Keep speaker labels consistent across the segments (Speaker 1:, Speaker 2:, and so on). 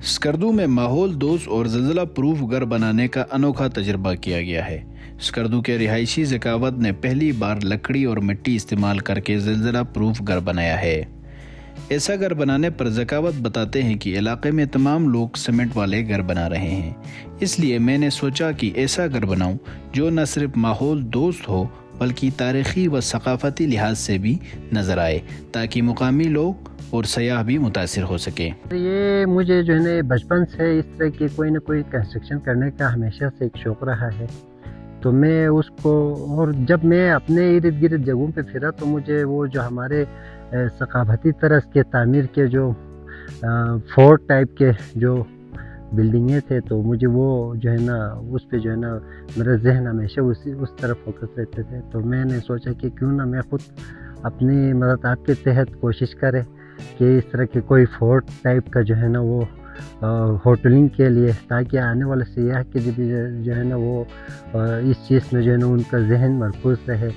Speaker 1: स्कर्दू में माहौल दोस्त और ज़लज़ला प्रूफ घर बनाने का अनोखा तजर्बा किया गया है। स्कर्दू के रिहायशी ज़कावत ने पहली बार लकड़ी और मिट्टी इस्तेमाल करके ज़लज़ला प्रूफ घर बनाया है। ऐसा घर बनाने पर ज़कावत बताते हैं कि इलाके में तमाम लोग सीमेंट वाले घर बना रहे हैं, इसलिए मैंने सोचा कि ऐसा घर बनाऊं जो न सिर्फ माहौल दोस्त हो बल्कि तारीख़ी व सकाफ़ती लिहाज से भी नज़र आए, ताकि मुकामी लोग और सयाह भी मुतासिर हो सके।
Speaker 2: ये मुझे जो है बचपन से इस तरह की कोई ना कोई कंस्ट्रक्शन करने का हमेशा से एक शौक़ रहा है। तो मैं उसको, और जब मैं अपने इर्द गिर्द जगहों पे फिरा तो मुझे वो जो हमारे सकाफती तरस के तामीर के जो फोर्ट टाइप के जो बिल्डिंगें थे, तो मुझे वो जो है ना उस पे जो है ना मेरा जहन हमेशा उस तरफ फोकस रहते थे। तो मैंने सोचा कि क्यों ना मैं ख़ुद अपनी मदद आपके तहत कोशिश करें कि इस तरह के कोई फोर्ट टाइप का जो है ना वो होटलिंग के लिए, ताकि आने वाले सियाह के लिए भी जो है ना वो इस चीज़ में जो है ना उनका जहन मरकूज़ रहे।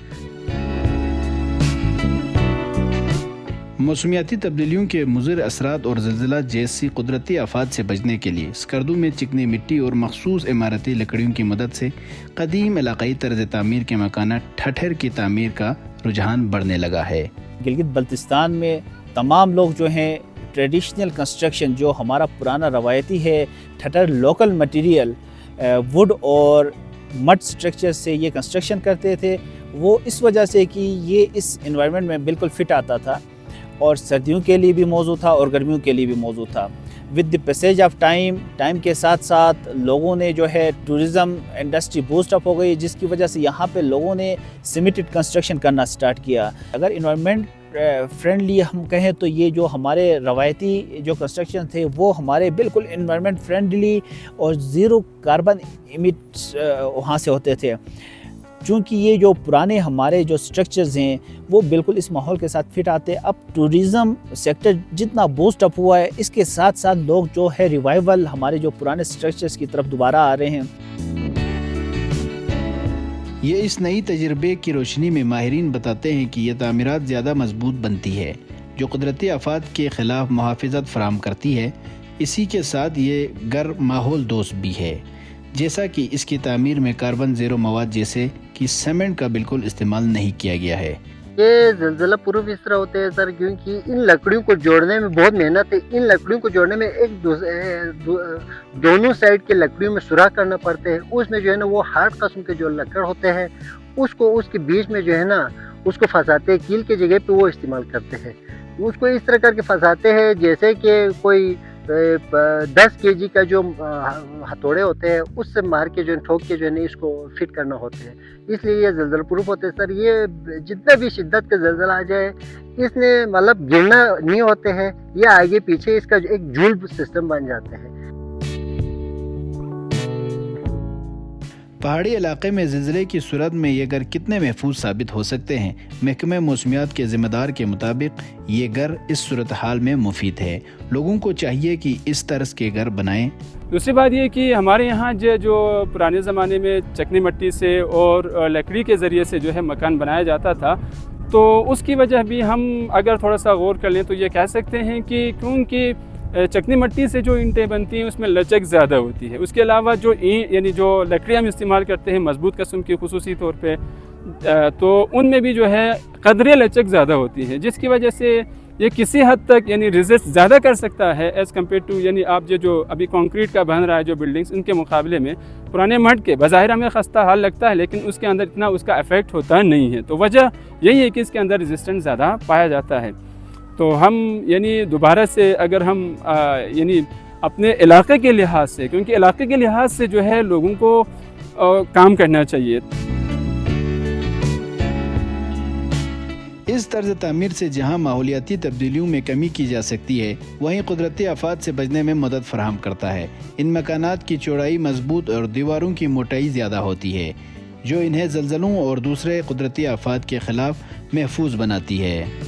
Speaker 1: मौसमियाती तब्दीलियों के मुज़र असरात और ज़लज़ला जैसी कुदरती आफात से बचने के लिए स्कर्दू में चिकनी मिट्टी और मखसूस इमारती लकड़ियों की मदद से कदीम इलाक़ाई तर्ज़ तामीर के मकाना ठठर की तामीर का रुझान बढ़ने लगा है।
Speaker 3: गिलगित बल्तिस्तान में तमाम लोग जो हैं ट्रेडिशनल कंस्ट्रक्शन जो हमारा पुराना रवायती है ठठर लोकल मटेरियल वुड और मड स्ट्रक्चर से ये कंस्ट्रक्शन करते थे। वो इस वजह से कि ये इस एनवायरनमेंट में बिल्कुल फिट आता था और सर्दियों के लिए भी मौजूद था और गर्मियों के लिए भी मौजूद था। With the passage of time के साथ साथ लोगों ने जो है टूरिज़म इंडस्ट्री बूस्ट अप हो गई, जिसकी वजह से यहाँ पे लोगों ने सीमेंटेड कंस्ट्रक्शन करना स्टार्ट किया। अगर इन्वायरमेंट फ्रेंडली हम कहें तो ये जो हमारे रवायती जो कंस्ट्रक्शन थे वो हमारे बिल्कुल इन्वायरमेंट फ्रेंडली और ज़ीरो कार्बन इमिट वहाँ से होते थे। चूँकि ये जो पुराने हमारे जो स्ट्रक्चर्स हैं वो बिल्कुल इस माहौल के साथ फिट आते। अब टूरिज़म सेक्टर जितना बूस्ट अप हुआ है, इसके साथ साथ लोग जो है रिवाइवल हमारे जो पुराने स्ट्रक्चर्स की तरफ दोबारा आ रहे हैं।
Speaker 1: ये इस नई तजर्बे की रोशनी में माहिरीन बताते हैं कि ये तामीरात ज़्यादा मजबूत बनती है, जो कुदरती आफात के ख़िलाफ़ मुहाफ़िज़त फराहम करती है। इसी के साथ ये घर माहौल दोस्त भी है, जैसा कि इसकी तामीर में कार्बन ज़ीरो मवाद जैसे कि सीमेंट का बिल्कुल इस्तेमाल नहीं किया गया है।
Speaker 2: ये ज़लज़ला प्रूफ इस तरह होते हैं सर, क्योंकि इन लकड़ियों को जोड़ने में बहुत मेहनत है। इन लकड़ियों को जोड़ने में दोनों साइड के लकड़ियों में सुराख करना पड़ते हैं। उसमें जो है ना वो हार्ड किस्म के जो लकड़ होते हैं उसको उसके बीच में जो है ना उसको फंसाते हैं, कील की जगह पे वो इस्तेमाल करते हैं। उसको इस तरह करके फंसाते हैं जैसे कि कोई 10 केजी का जो हथौड़े होते हैं उससे मार के जो ठोक के जो है ना इसको फिट करना होते हैं। इसलिए ये ज़लज़ला प्रूफ होते हैं सर। ये जितना भी शिद्दत का ज़लज़ला आ जाए इसने मतलब गिरना नहीं होते हैं, ये आगे पीछे इसका एक झूल सिस्टम बन जाते हैं।
Speaker 1: पहाड़ी इलाके में ज़िलज़ले की सूरत में ये घर कितने महफूज साबित हो सकते हैं? महकमे मौसमियात के ज़िम्मेदार के मुताबिक ये घर इस सूरत हाल में मुफीद है। लोगों को चाहिए कि इस तरह के घर बनाएं।
Speaker 4: दूसरी बात ये कि हमारे यहाँ जो पुराने ज़माने में चकनी मिट्टी से और लकड़ी के ज़रिए से जो है मकान बनाया जाता था, तो उसकी वजह भी हम अगर थोड़ा सा गौर कर लें तो ये कह सकते हैं कि क्योंकि चकनी मिट्टी से जो ईंटें बनती हैं उसमें लचक ज़्यादा होती है। उसके अलावा जो यानी जो लकड़ी हम इस्तेमाल करते हैं मज़बूत किस्म की खुसूसी तौर पे, तो उनमें भी जो है कदरे लचक ज़्यादा होती है, जिसकी वजह से ये किसी हद तक यानी रेजिस्ट ज़्यादा कर सकता है एज़ कम्पेयर टू यानी आप जो अभी कंक्रीट का बन रहा है जो बिल्डिंग्स, उनके मुकाबले में पुराने मड के बज़ाहिर हमें खस्ता हाल लगता है, लेकिन उसके अंदर इतना उसका इफ़ेक्ट होता नहीं है। तो वजह यही है कि इसके अंदर रेजिस्टेंस ज़्यादा पाया जाता है। तो हम यानी दोबारा से अगर हम यानी अपने इलाके के लिहाज से, क्योंकि इलाके के लिहाज से जो है लोगों को काम करना चाहिए।
Speaker 1: इस तर्ज तामीर से जहाँ माहौलियाती तब्दीलियों में कमी की जा सकती है, वहीं कुदरती आफात से बचने में मदद फराहम करता है। इन मकानात की चौड़ाई मजबूत और दीवारों की मोटाई ज़्यादा होती है, जो इन्हें ज़लज़लों और दूसरे कुदरती आफात के ख़िलाफ़ महफूज बनाती है।